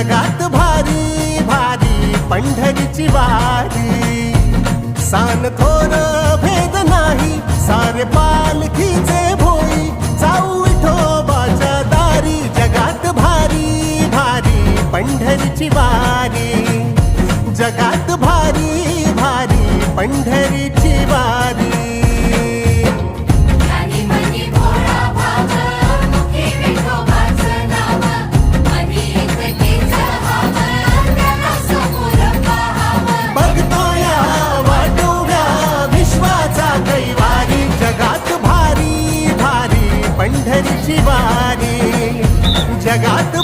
जगात भारी भारी पंढरीची वारी, सान थोर भेद नाही सारे पालखीचे भोई, जाऊ विठोबाच्या दारी जगात भारी भारी पंढरीची वारी, जगात भारी भारी पंढरीची वारी। पंढरीची वारी जगात